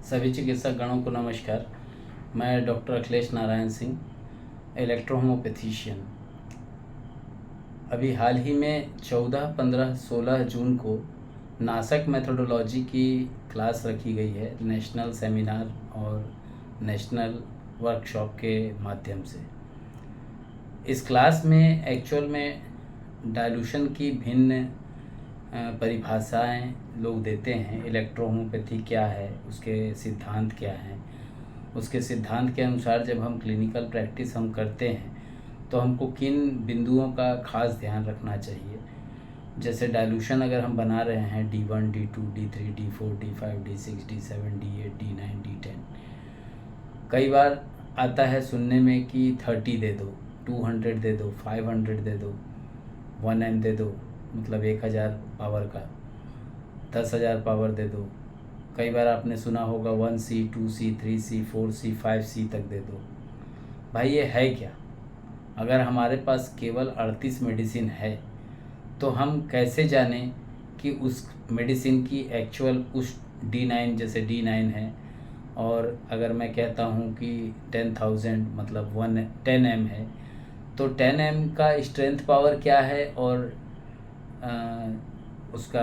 सभी चिकित्सक गणों को नमस्कार। मैं डॉक्टर अखिलेश नारायण सिंह, इलेक्ट्रोहोमोपैथीशियन। अभी हाल ही में 14, 15, 16 जून को नासक मेथोडोलॉजी की क्लास रखी गई है, नेशनल सेमिनार और नेशनल वर्कशॉप के माध्यम से। इस क्लास में एक्चुअल में डाइल्यूशन की भिन्न परिभाषाएं लोग देते हैं। इलेक्ट्रोहोमोपैथी क्या है, उसके सिद्धांत क्या हैं, उसके सिद्धांत के अनुसार जब हम क्लिनिकल प्रैक्टिस हम करते हैं तो हमको किन बिंदुओं का खास ध्यान रखना चाहिए। जैसे डाइल्यूशन अगर हम बना रहे हैं D1, D2, D3, D4, D5, D6, D7, D8, D9, D10, कई बार आता है सुनने में कि 30 दे दो, 200 दे दो, 500 दे दो, 1M दे दो, मतलब 1000 पावर का, 10,000 पावर दे दो। कई बार आपने सुना होगा 1C, 2C, 3C, 4C, 5C तक दे दो। भाई ये है क्या? अगर हमारे पास केवल 38 मेडिसिन है तो हम कैसे जानें कि उस मेडिसिन की एक्चुअल उस D9, जैसे D9 है, और अगर मैं कहता हूँ कि 10,000 मतलब 10M है, तो 10M का स्ट्रेंथ पावर क्या है और उसका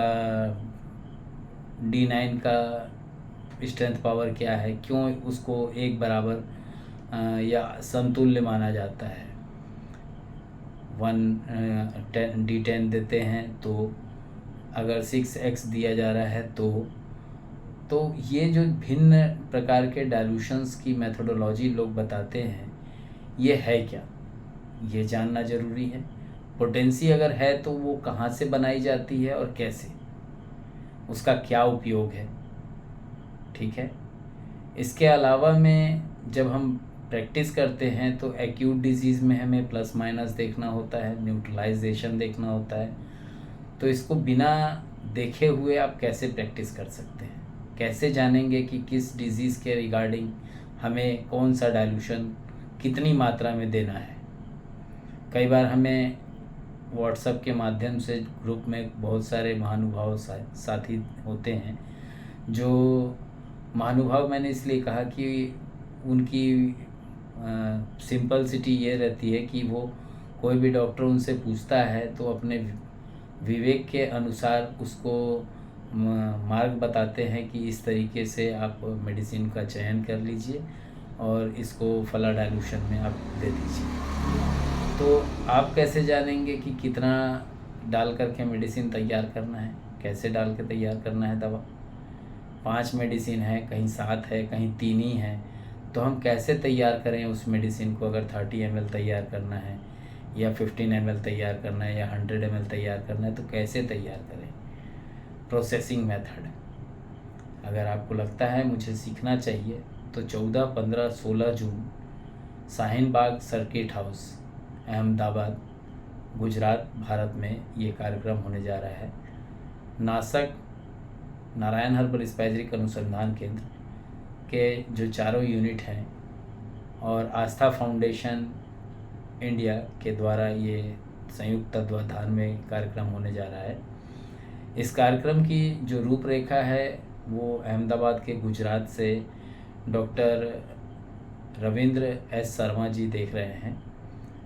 D9 का स्ट्रेंथ पावर क्या है, क्यों उसको एक बराबर या समतुल्य माना जाता है। 10 D10 देते हैं तो अगर 6x दिया जा रहा है तो ये जो भिन्न प्रकार के डाइल्यूशंस की मेथोडोलॉजी लोग बताते हैं, ये है क्या, ये जानना ज़रूरी है। पोटेंसी अगर है तो वो कहाँ से बनाई जाती है और कैसे, उसका क्या उपयोग है, ठीक है। इसके अलावा में जब हम प्रैक्टिस करते हैं तो एक्यूट डिजीज़ में हमें प्लस माइनस देखना होता है, न्यूट्रलाइजेशन देखना होता है। तो इसको बिना देखे हुए आप कैसे प्रैक्टिस कर सकते हैं? कैसे जानेंगे कि किस डिज़ीज़ के रिगार्डिंग हमें कौन सा डाइल्यूशन कितनी मात्रा में देना है। कई बार हमें व्हाट्सएप के माध्यम से ग्रुप में बहुत सारे महानुभाव साथी होते हैं। जो महानुभाव मैंने इसलिए कहा कि उनकी सिंपलसिटी ये रहती है कि वो कोई भी डॉक्टर उनसे पूछता है तो अपने विवेक के अनुसार उसको मार्ग बताते हैं कि इस तरीके से आप मेडिसिन का चयन कर लीजिए और इसको फला डाइल्यूशन में आप दे दीजिए। तो आप कैसे जानेंगे कि कितना डाल करके मेडिसिन तैयार करना है, कैसे डाल के तैयार करना है दवा? 5 मेडिसिन है, कहीं 7 है, कहीं 3 ही है, तो हम कैसे तैयार करें उस मेडिसिन को? अगर 30 ml तैयार करना है या 15 ml तैयार करना है या 100 ml तैयार करना है, तो कैसे तैयार करें? Processing method. अगर आपको लगता है मुझे सीखना चाहिए तो 14, 15, 16 जून शाहीन बाग सर्किट हाउस, अहमदाबाद, गुजरात, भारत में ये कार्यक्रम होने जा रहा है। नासक नारायण हर्बल स्पाइसरिक अनुसंधान केंद्र के जो चारों यूनिट हैं और आस्था फाउंडेशन इंडिया के द्वारा ये संयुक्त तत्वाधान में कार्यक्रम होने जा रहा है। इस कार्यक्रम की जो रूपरेखा है वो अहमदाबाद के गुजरात से डॉक्टर रविंद्र S शर्मा जी देख रहे हैं।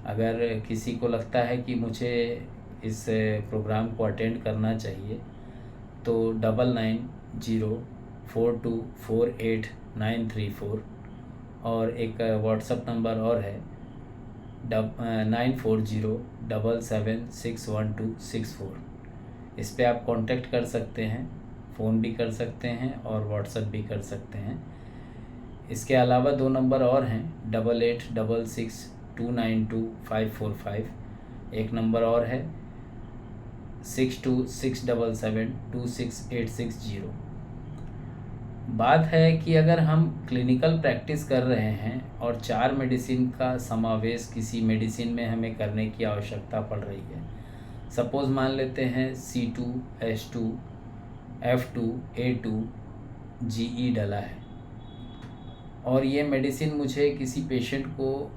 अगर किसी को लगता है कि मुझे इस प्रोग्राम को अटेंड करना चाहिए तो 9904248934 और एक व्हाट्सएप नंबर और है 9407761264। इस पे आप कांटेक्ट कर सकते हैं, फ़ोन भी कर सकते हैं और व्हाट्सएप भी कर सकते हैं। इसके अलावा 2 नंबर और हैं 8866292545। एक नंबर और है 6267726860। बात है कि अगर हम क्लिनिकल प्रैक्टिस कर रहे हैं और 4 मेडिसिन का समावेश किसी मेडिसिन में हमें करने की आवश्यकता पड़ रही है, सपोज़ मान लेते हैं C2, H2, F2, A2, GE डला है और ये मेडिसिन मुझे किसी पेशेंट को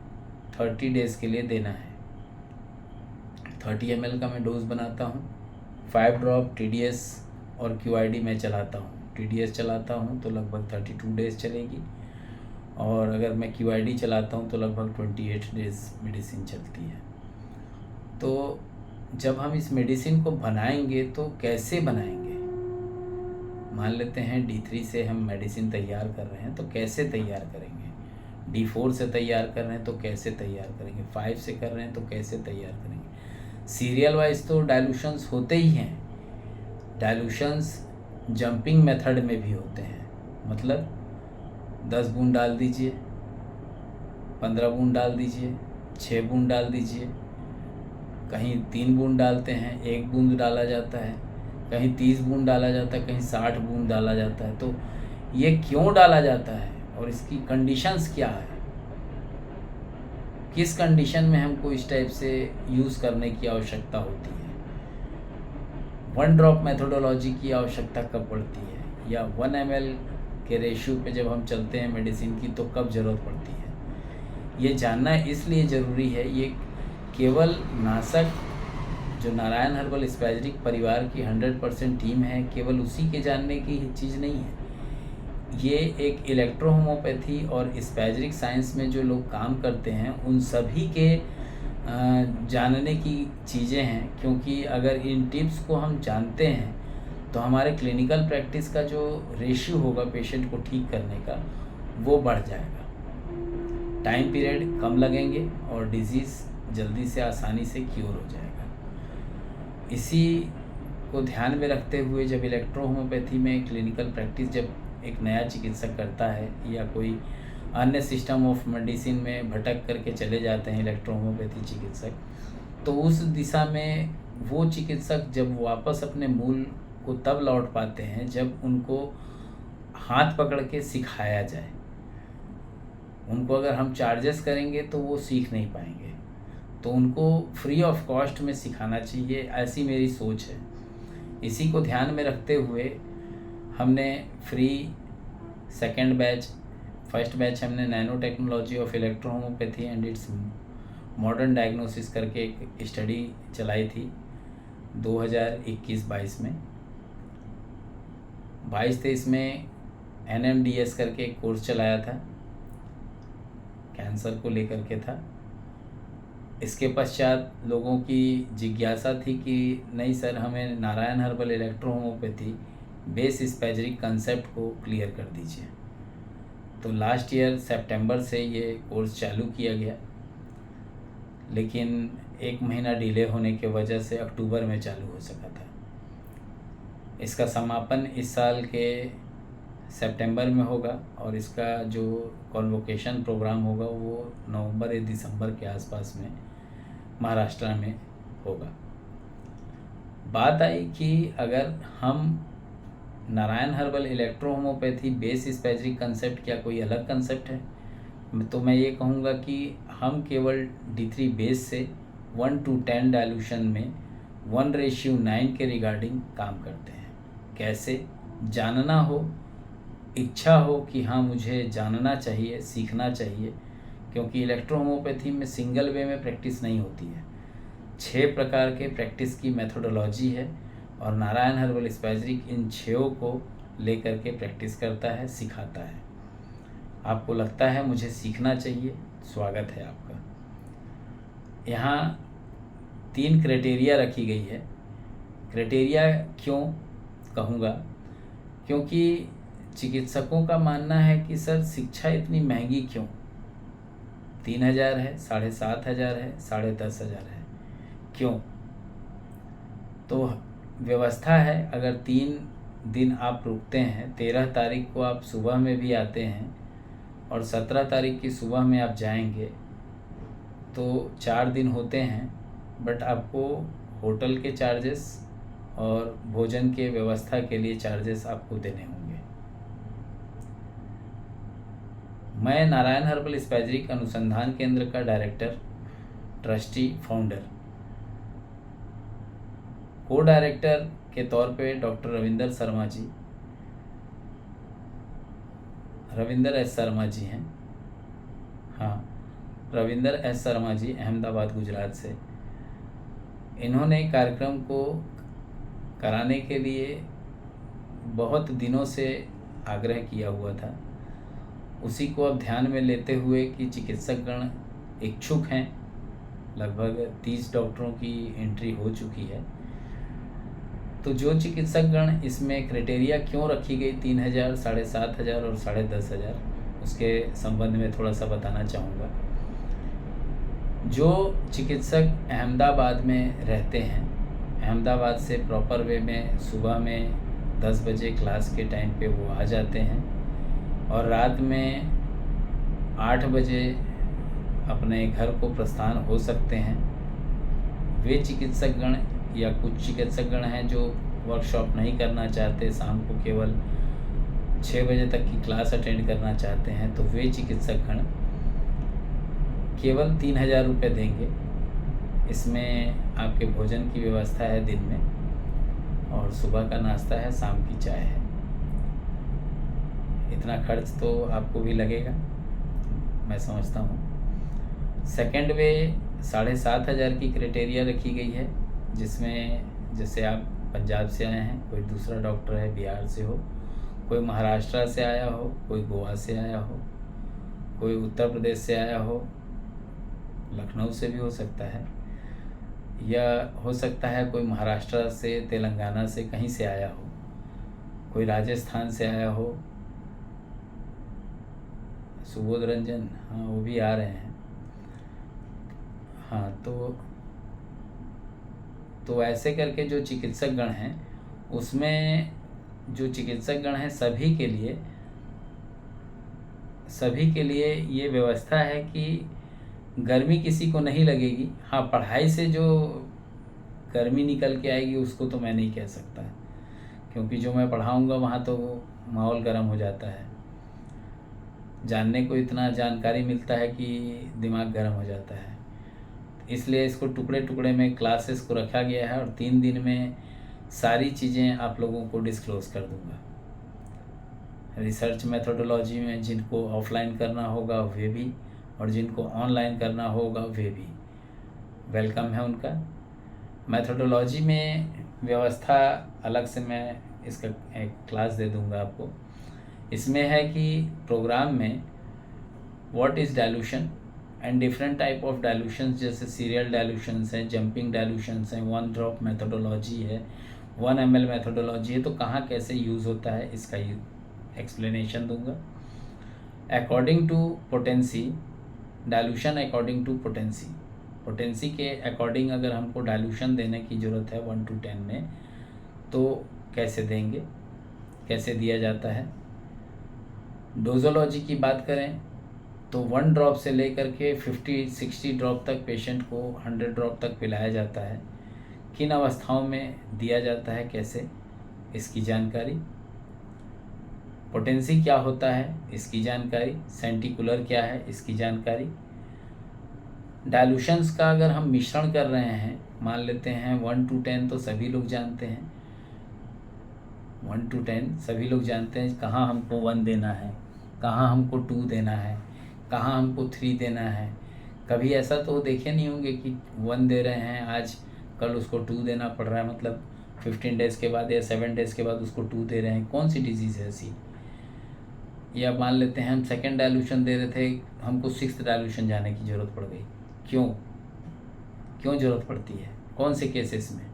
30 डेज़ के लिए देना है। 30 ml का मैं डोज बनाता हूँ, 5 ड्रॉप TDS और QID मैं चलाता हूँ। TDS चलाता हूँ तो लगभग 32 डेज़ चलेगी, और अगर मैं QID चलाता हूँ तो लगभग 28 डेज़ मेडिसिन चलती है। तो जब हम इस मेडिसिन को बनाएंगे तो कैसे बनाएंगे? मान लेते हैं D3 से हम मेडिसिन तैयार कर रहे हैं तो कैसे तैयार करेंगे, D4 से तैयार कर रहे हैं तो कैसे तैयार करेंगे, 5 से कर रहे हैं तो कैसे तैयार करेंगे। सीरियल वाइज तो डाइल्यूशंस होते ही हैं, डाइल्यूशंस जंपिंग मेथड में भी होते हैं, मतलब 10 बूंद डाल दीजिए, 15 बूंद डाल दीजिए, 6 बूंद डाल दीजिए, कहीं 3 बूंद डालते हैं, 1 बूंद डाला जाता है, कहीं 30 बूंद डाला जाता है, कहीं 60 बूंद डाला जाता है। तो ये क्यों डाला जाता है और इसकी कंडीशंस क्या है, किस कंडीशन में हमको इस टाइप से यूज़ करने की आवश्यकता होती है, 1 ड्रॉप मेथोडोलॉजी की आवश्यकता कब पड़ती है, या 1 ml के रेशियो पे जब हम चलते हैं मेडिसिन की तो कब ज़रूरत पड़ती है। ये जानना इसलिए ज़रूरी है, ये केवल नासक जो नारायण हर्बल स्पैजरिक परिवार की 100% टीम है, केवल उसी के जानने की चीज़ नहीं है। ये एक इलेक्ट्रो होम्योपैथी और स्पैजरिक साइंस में जो लोग काम करते हैं उन सभी के जानने की चीज़ें हैं, क्योंकि अगर इन टिप्स को हम जानते हैं तो हमारे क्लिनिकल प्रैक्टिस का जो रेशियो होगा पेशेंट को ठीक करने का वो बढ़ जाएगा, टाइम पीरियड कम लगेंगे और डिजीज़ जल्दी से आसानी से क्योर हो जाएगा। इसी को ध्यान में रखते हुए जब इलेक्ट्रो होम्योपैथी में क्लिनिकल प्रैक्टिस जब एक नया चिकित्सक करता है या कोई अन्य सिस्टम ऑफ मेडिसिन में भटक करके चले जाते हैं इलेक्ट्रो होम्योपैथी चिकित्सक, तो उस दिशा में वो चिकित्सक जब वापस अपने मूल को तब लौट पाते हैं जब उनको हाथ पकड़ के सिखाया जाए। उनको अगर हम चार्जेस करेंगे तो वो सीख नहीं पाएंगे, तो उनको फ्री ऑफ कॉस्ट में सिखाना चाहिए, ऐसी मेरी सोच है। इसी को ध्यान में रखते हुए हमने free second batch, first batch हमने nano technology of electro homeopathy and its modern diagnosis करके एक स्टडी चलाई थी 2021-22 में। 22-23 में NMDS करके एक कोर्स चलाया था, कैंसर को लेकर के था। इसके पश्चात लोगों की जिज्ञासा थी कि नहीं सर, हमें Narayan herbal electro homeopathy base spagyric concept को क्लियर कर दीजिए। तो लास्ट ईयर सितंबर से ये कोर्स चालू किया गया, लेकिन 1 महीना डिले होने के वजह से अक्टूबर में चालू हो सका था। इसका समापन इस साल के सितंबर में होगा और इसका जो कॉन्वोकेशन प्रोग्राम होगा वो नवंबर या दिसंबर के आसपास में महाराष्ट्र में होगा। बात आई कि अगर हम Narayan herbal electro homeopathy base spagyric concept क्या कोई अलग कंसेप्ट है, तो मैं ये कहूँगा कि हम केवल D3 बेस से 1:10 डाइल्यूशन में 1:9 के रिगार्डिंग काम करते हैं। कैसे जानना हो, इच्छा हो कि हाँ मुझे जानना चाहिए, सीखना चाहिए, क्योंकि इलेक्ट्रो होम्योपैथी में सिंगल वे में प्रैक्टिस नहीं होती है, 6 प्रकार के प्रैक्टिस की मेथोडोलॉजी है और नारायण हर्बल स्पैजरिक इन 6 को लेकर के प्रैक्टिस करता है, सिखाता है। आपको लगता है मुझे सीखना चाहिए, स्वागत है आपका। यहाँ 3 क्राइटेरिया रखी गई है। क्राइटेरिया क्यों कहूँगा, क्योंकि चिकित्सकों का मानना है कि सर शिक्षा इतनी महंगी क्यों, 3,000 है, 7,500 है, 10,500 है, क्यों? तो व्यवस्था है, अगर 3 दिन आप रुकते हैं, 13 तारीख को आप सुबह में भी आते हैं और 17 तारीख की सुबह में आप जाएंगे तो 4 दिन होते हैं, बट आपको होटल के चार्जेस और भोजन के व्यवस्था के लिए चार्जेस आपको देने होंगे। मैं नारायण हर्बल स्पैजरिक अनुसंधान केंद्र का डायरेक्टर, ट्रस्टी, फाउंडर, को डायरेक्टर के तौर पे डॉक्टर रविंदर एस शर्मा जी हैं। हाँ, रविंदर एस शर्मा जी अहमदाबाद गुजरात से। इन्होंने कार्यक्रम को कराने के लिए बहुत दिनों से आग्रह किया हुआ था, उसी को अब ध्यान में लेते हुए कि चिकित्सकगण इच्छुक हैं, लगभग 30 डॉक्टरों की एंट्री हो चुकी है। तो जो चिकित्सकगण इसमें क्राइटेरिया क्यों रखी गई 3000, 7500 और 10,500, उसके संबंध में थोड़ा सा बताना चाहूँगा। जो चिकित्सक अहमदाबाद में रहते हैं, अहमदाबाद से प्रॉपर वे में सुबह में 10 बजे क्लास के टाइम पे वो आ जाते हैं और रात में 8 बजे अपने घर को प्रस्थान हो सकते हैं, वे चिकित्सकगण या कुछ चिकित्सकगण हैं जो वर्कशॉप नहीं करना चाहते, शाम को केवल 6 बजे तक की क्लास अटेंड करना चाहते हैं, तो वे चिकित्सकगण केवल 3,000 रुपये देंगे। इसमें आपके भोजन की व्यवस्था है दिन में, और सुबह का नाश्ता है, शाम की चाय है। इतना खर्च तो आपको भी लगेगा, मैं समझता हूँ। सेकंड वे 7,500 की क्राइटेरिया रखी गई है, जिसमें जैसे आप पंजाब से आए हैं, कोई दूसरा डॉक्टर है बिहार से हो, कोई महाराष्ट्र से आया हो, कोई गोवा से आया हो, कोई उत्तर प्रदेश से आया हो, लखनऊ से भी हो सकता है, या हो सकता है कोई महाराष्ट्र से, तेलंगाना से, कहीं से आया हो, कोई राजस्थान से आया हो, सुबोध रंजन, हाँ वो भी आ रहे हैं। हाँ, तो ऐसे करके जो चिकित्सकगण हैं, उसमें जो चिकित्सकगण हैं सभी के लिए ये व्यवस्था है कि गर्मी किसी को नहीं लगेगी। हाँ, पढ़ाई से जो गर्मी निकल के आएगी उसको तो मैं नहीं कह सकता, क्योंकि जो मैं पढ़ाऊँगा वहाँ तो माहौल गर्म हो जाता है, जानने को इतना जानकारी मिलता है कि दिमाग गर्म हो जाता है। इसलिए इसको टुकड़े टुकड़े में क्लासेस को रखा गया है, और 3 दिन में सारी चीज़ें आप लोगों को डिस्क्लोज़ कर दूँगा। रिसर्च मेथोडोलॉजी में जिनको ऑफलाइन करना होगा वे भी, और जिनको ऑनलाइन करना होगा वे भी वेलकम है उनका। मेथोडोलॉजी में व्यवस्था अलग से मैं इसका एक क्लास दे दूंगा आपको। इसमें है कि प्रोग्राम में what is dilution and different type of dilutions, जैसे सीरियल डाइल्यूशंस हैं, जंपिंग डाइल्यूशंस हैं, 1 ड्रॉप मेथोडोलॉजी है, 1 ml मेथोडोलॉजी है, तो कहाँ कैसे यूज़ होता है इसका एक्सप्लेनेशन दूंगा। According to potency, dilution according to potency के अकॉर्डिंग अगर हमको डाइल्यूशन देने की ज़रूरत है 1 to 10 में, तो कैसे देंगे, कैसे दिया जाता है। डोजोलॉजी की बात करें तो 1 ड्रॉप से लेकर के 50-60 ड्रॉप तक पेशेंट को 100 ड्रॉप तक पिलाया जाता है। किन अवस्थाओं में दिया जाता है, कैसे, इसकी जानकारी। पोटेंसी क्या होता है, इसकी जानकारी। सेंटिकुलर क्या है, इसकी जानकारी। डाइल्यूशंस का अगर हम मिश्रण कर रहे हैं, मान लेते हैं 1 to 10, तो सभी लोग जानते हैं 1 to 10 सभी लोग जानते हैं कहाँ हमको 1 देना है, कहाँ हमको 2 देना है, कहाँ हमको 3 देना है। कभी ऐसा तो देखे नहीं होंगे कि 1 दे रहे हैं आज, कल उसको 2 देना पड़ रहा है, मतलब 15 डेज़ के बाद या 7 डेज़ के बाद उसको 2 दे रहे हैं। कौन सी डिजीज़ है ऐसी। या मान लेते हैं हम सेकेंड डाइल्यूशन दे रहे थे, हमको 6th डाइल्यूशन जाने की ज़रूरत पड़ गई। क्यों ज़रूरत पड़ती है, कौन से केसेस में,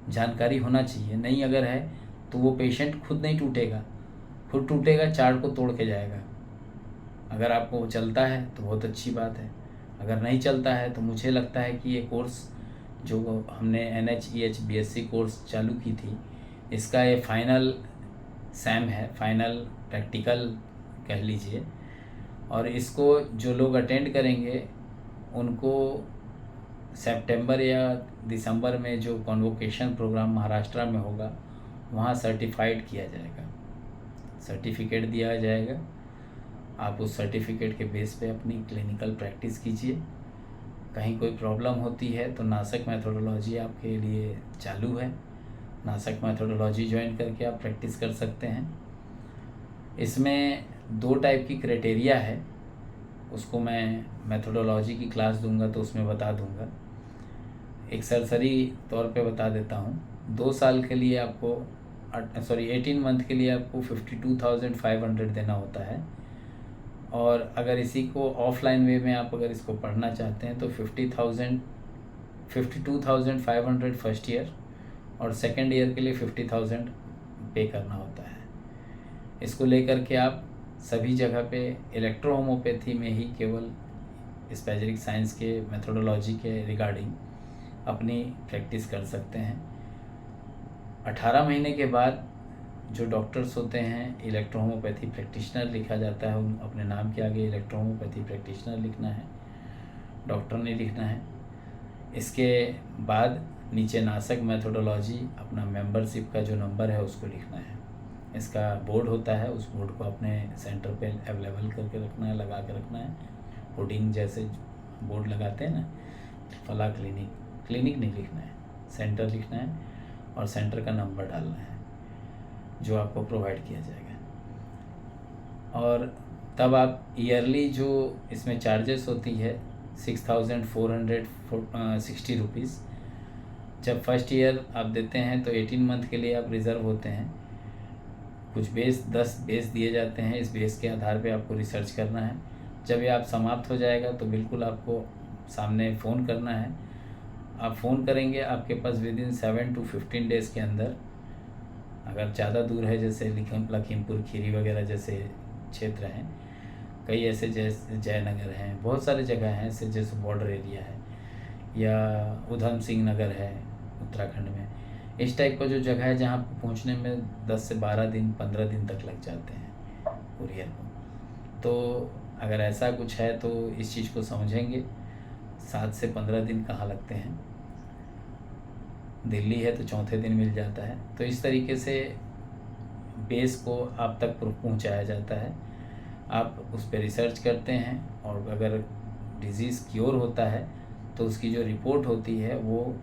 जानकारी होना चाहिए। नहीं अगर है तो वो पेशेंट खुद नहीं टूटेगा, खुद टूटेगा चार्ट को तोड़ के जाएगा। अगर आपको चलता है तो बहुत अच्छी बात है, अगर नहीं चलता है तो मुझे लगता है कि ये कोर्स जो हमने NHEH BSc कोर्स चालू की थी, इसका ये फाइनल सैम है, फाइनल प्रैक्टिकल कह लीजिए। और इसको जो लोग अटेंड करेंगे उनको सितंबर या दिसंबर में जो कॉन्वोकेशन प्रोग्राम महाराष्ट्र में होगा, वहाँ सर्टिफाइड किया जाएगा, सर्टिफिकेट दिया जाएगा। आप उस सर्टिफिकेट के बेस पे अपनी क्लिनिकल प्रैक्टिस कीजिए। कहीं कोई प्रॉब्लम होती है तो नासक मेथोडोलॉजी आपके लिए चालू है, नासक मेथोडोलॉजी ज्वाइन करके आप प्रैक्टिस कर सकते हैं। इसमें 2 टाइप की क्राइटेरिया है, उसको मैं मेथोडोलॉजी की क्लास दूंगा तो उसमें बता दूंगा। एक सरसरी तौर पे बता देता हूँ। 2 साल के लिए आपको 18 मंथ के लिए आपको 52,500 देना होता है। और अगर इसी को ऑफलाइन वे में आप अगर इसको पढ़ना चाहते हैं तो 52,500 फर्स्ट ईयर और सेकेंड ईयर के लिए 50,000 पे करना होता है। इसको लेकर के आप सभी जगह पे इलेक्ट्रो होम्योपैथी में ही केवल स्पेजरिक साइंस के मेथोडोलॉजी के रिगार्डिंग अपनी प्रैक्टिस कर सकते हैं। 18 महीने के बाद जो डॉक्टर्स होते हैं इलेक्ट्रो होम्योपैथी प्रैक्टिशनर लिखा जाता है, उन अपने नाम के आगे इलेक्ट्रो होम्योपैथी प्रैक्टिशनर लिखना है, डॉक्टर नहीं लिखना है। इसके बाद नीचे नासक मेथोडोलॉजी अपना मेंबरशिप का जो नंबर है उसको लिखना है। इसका बोर्ड होता है, उस बोर्ड को अपने सेंटर पे अवेलेबल करके रखना है, लगा के रखना है। होर्डिंग जैसे बोर्ड लगाते हैं ना, फला क्लिनिक नहीं लिखना है, सेंटर लिखना है और सेंटर का नंबर डालना है जो आपको प्रोवाइड किया जाएगा। और तब आप ईयरली जो इसमें चार्जेस होती है 6,460 रुपीज़। जब फर्स्ट ईयर आप देते हैं तो 18 मंथ के लिए आप रिज़र्व होते हैं। कुछ 10 बेस दिए जाते हैं, इस बेस के आधार पे आपको रिसर्च करना है। जब ये आप समाप्त हो जाएगा तो बिल्कुल आपको सामने फ़ोन करना है। आप फ़ोन करेंगे, आपके पास विदिन 7 to 15 डेज़ के अंदर, अगर ज़्यादा दूर है जैसे लखीमपुर खीरी वगैरह जैसे क्षेत्र हैं, कई ऐसे जैसे जयनगर हैं, बहुत सारे जगह हैं ऐसे जैसे बॉर्डर एरिया है, या उधम सिंह नगर है उत्तराखंड में, इस टाइप का जो जगह है जहाँ पहुँचने में 10 से 12 दिन 15 दिन तक लग जाते हैं कुरियर को। तो अगर ऐसा कुछ है तो इस चीज़ को समझेंगे। 7 से 15 दिन कहाँ लगते हैं, दिल्ली है तो चौथे दिन मिल जाता है। तो इस तरीके से बेस को आप तक पहुंचाया जाता है। आप उस पर रिसर्च करते हैं और अगर डिज़ीज़ क्योर होता है तो उसकी जो रिपोर्ट होती है वो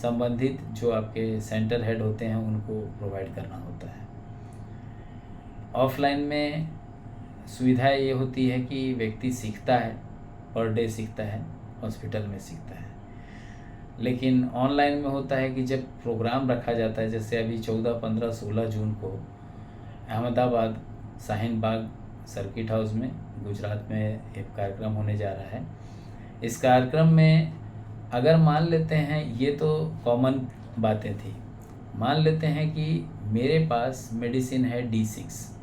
संबंधित जो आपके सेंटर हेड होते हैं उनको प्रोवाइड करना होता है। ऑफलाइन में सुविधा ये होती है कि व्यक्ति सीखता है, पर डे सीखता है, हॉस्पिटल में सीखता है। लेकिन ऑनलाइन में होता है कि जब प्रोग्राम रखा जाता है, जैसे अभी 14, 15, 16 जून को अहमदाबाद शाहीन बाग सर्किट हाउस में गुजरात में एक कार्यक्रम होने जा रहा है। इस कार्यक्रम में अगर मान लेते हैं, ये तो कॉमन बातें थी, मान लेते हैं कि मेरे पास मेडिसिन है D6,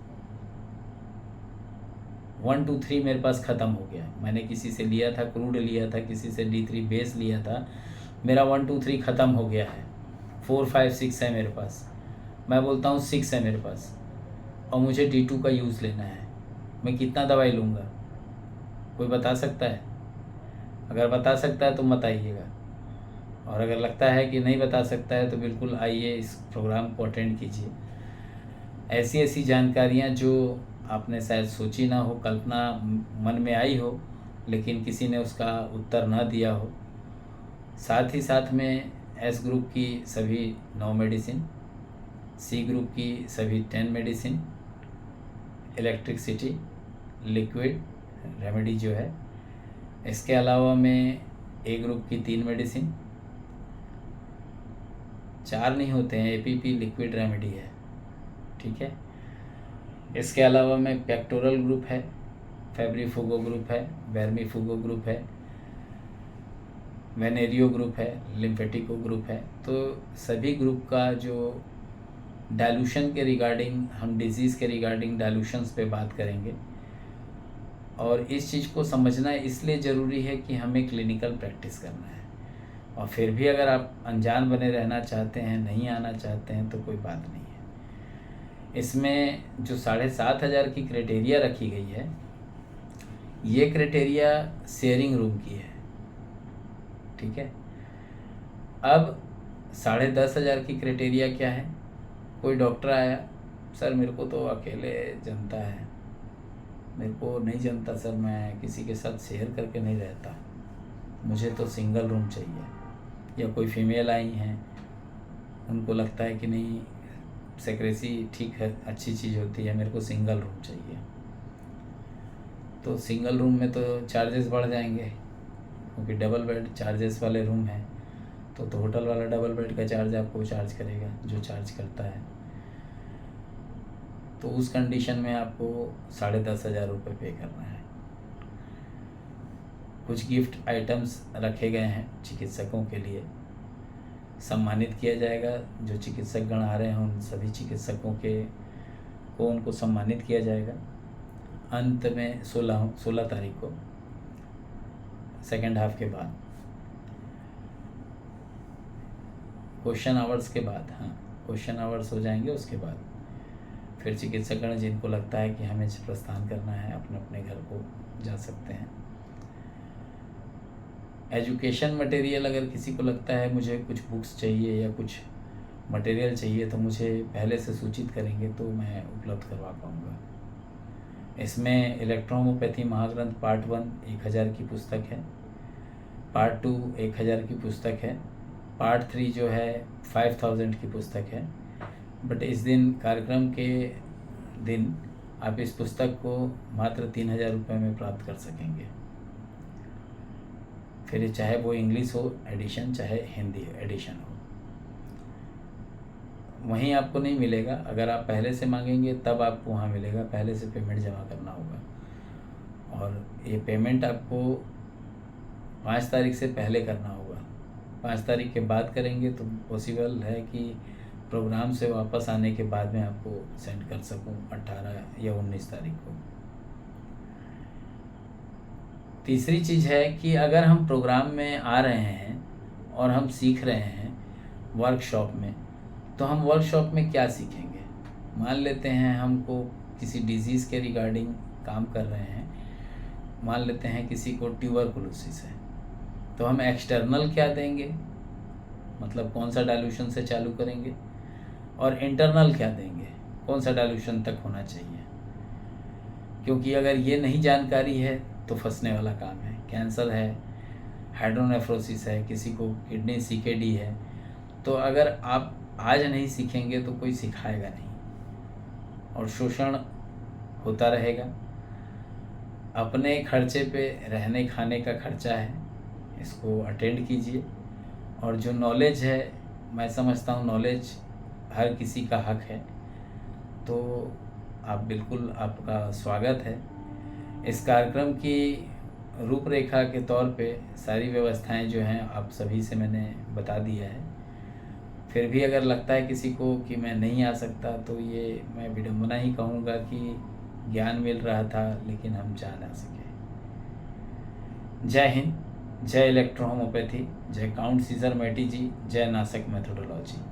1 2 3 मेरे पास ख़त्म हो गया। मैंने किसी से लिया था, क्रूड लिया था, किसी से D3 बेस लिया था, मेरा 1 2 3 ख़त्म हो गया है। 4 5 6 है मेरे पास, मैं बोलता हूँ 6 है मेरे पास और मुझे D2 का यूज़ लेना है, मैं कितना दवाई लूँगा? कोई बता सकता है? अगर बता सकता है तो मत आइएगा, और अगर लगता है कि नहीं बता सकता है तो बिल्कुल आइए, इस प्रोग्राम को अटेंड कीजिए। ऐसी ऐसी जानकारियाँ जो आपने शायद सोची ना हो, कल्पना मन में आई हो, लेकिन किसी ने उसका उत्तर ना दिया हो। साथ ही साथ में एस ग्रुप की सभी 9 मेडिसिन, सी ग्रुप की सभी 10 मेडिसिन, इलेक्ट्रिसिटी, लिक्विड रेमेडी जो है, इसके अलावा में ए ग्रुप की 3 मेडिसिन, 4 नहीं होते हैं, एपीपी लिक्विड रेमेडी है, ठीक है। इसके अलावा में पेक्टोरल ग्रुप है, फेब्रीफुगो ग्रुप है, वेर्मीफुगो ग्रुप है, वेनेरियो ग्रुप है, लिम्फेटिको ग्रुप है। तो सभी ग्रुप का जो डाइल्यूशन के रिगार्डिंग, हम डिजीज़ के रिगार्डिंग डाइल्यूशंस पे बात करेंगे। और इस चीज़ को समझना इसलिए ज़रूरी है कि हमें क्लिनिकल प्रैक्टिस करना है, और फिर भी अगर आप अनजान बने रहना चाहते हैं, नहीं आना चाहते हैं, तो कोई बात नहीं है। इसमें जो 7,500 की क्राइटेरिया रखी गई है, ये क्राइटेरिया शेयरिंग रूम की है, ठीक है। अब 10,500 की क्राइटेरिया क्या है? कोई डॉक्टर आया, सर मेरे को तो अकेले जनता है, मेरे को नहीं जनता सर, मैं किसी के साथ शेयर करके नहीं रहता, मुझे तो सिंगल रूम चाहिए। या कोई फीमेल आई हैं, उनको लगता है कि नहीं सेक्रेसी ठीक है, अच्छी चीज़ होती है, मेरे को सिंगल रूम चाहिए। तो सिंगल रूम में तो चार्जेस बढ़ जाएंगे, क्योंकि डबल बेड चार्जेस वाले रूम हैं। तो होटल वाला डबल बेड का चार्ज आपको चार्ज करेगा, जो चार्ज करता है। तो उस कंडीशन में आपको 10,500 रुपये पे करना है। कुछ गिफ्ट आइटम्स रखे गए हैं चिकित्सकों के लिए, सम्मानित किया जाएगा। जो चिकित्सक गण आ रहे हैं उन सभी चिकित्सकों को उनको सम्मानित किया जाएगा। अंत में 16 तारीख को सेकेंड हाफ के बाद, क्वेश्चन आवर्स के बाद, क्वेश्चन आवर्स हो जाएंगे, उसके बाद फिर चिकित्सकगण जिनको लगता है कि हमें प्रस्थान करना है अपने अपने घर को जा सकते हैं। एजुकेशन मटेरियल, अगर किसी को लगता है मुझे कुछ बुक्स चाहिए या कुछ मटेरियल चाहिए तो मुझे पहले से सूचित करेंगे तो मैं उपलब्ध करवा पाऊँगा। इसमें इलेक्ट्रोहोमोपैथी महाग्रंथ पार्ट 1 1000 की पुस्तक है, पार्ट 2 1000 की पुस्तक है, पार्ट 3 जो है 5000 की पुस्तक है। बट इस दिन कार्यक्रम के दिन आप इस पुस्तक को मात्र 3000 रुपये में प्राप्त कर सकेंगे। फिर चाहे वो इंग्लिश हो एडिशन, चाहे हिंदी एडिशन हो, वहीं आपको नहीं मिलेगा। अगर आप पहले से मांगेंगे तब आपको वहाँ मिलेगा, पहले से पेमेंट जमा करना होगा। और ये पेमेंट आपको 5 तारीख से पहले करना होगा। 5 तारीख के बाद करेंगे तो पॉसिबल है कि प्रोग्राम से वापस आने के बाद में आपको सेंड कर सकूं 18 या 19 तारीख को। तीसरी चीज़ है कि अगर हम प्रोग्राम में आ रहे हैं और हम सीख रहे हैं वर्कशॉप में, तो हम वर्कशॉप में क्या सीखेंगे। मान लेते हैं हमको किसी डिजीज़ के रिगार्डिंग काम कर रहे हैं, मान लेते हैं किसी को ट्यूबरकुलोसिस है, तो हम एक्सटर्नल क्या देंगे, मतलब कौन सा डाइल्यूशन से चालू करेंगे, और इंटरनल क्या देंगे, कौन सा डाइल्यूशन तक होना चाहिए। क्योंकि अगर ये नहीं जानकारी है तो फंसने वाला काम है। कैंसर है, हाइड्रोनेफ्रोसिस है, किसी को किडनी CKD है, तो अगर आप आज नहीं सीखेंगे तो कोई सिखाएगा नहीं और शोषण होता रहेगा। अपने खर्चे पे रहने खाने का खर्चा है, इसको अटेंड कीजिए। और जो नॉलेज है, मैं समझता हूँ नॉलेज हर किसी का हक है, तो आप बिल्कुल, आपका स्वागत है। इस कार्यक्रम की रूपरेखा के तौर पे सारी व्यवस्थाएं जो हैं आप सभी से मैंने बता दिया है। फिर भी अगर लगता है किसी को कि मैं नहीं आ सकता, तो ये मैं विडंबना ही कहूँगा कि ज्ञान मिल रहा था लेकिन हम जा ना सके। जय हिंद, जय इलेक्ट्रोहोमोपैथी, जय काउंट सीजर मैटी जी, जय नासक मेथोडोलॉजी।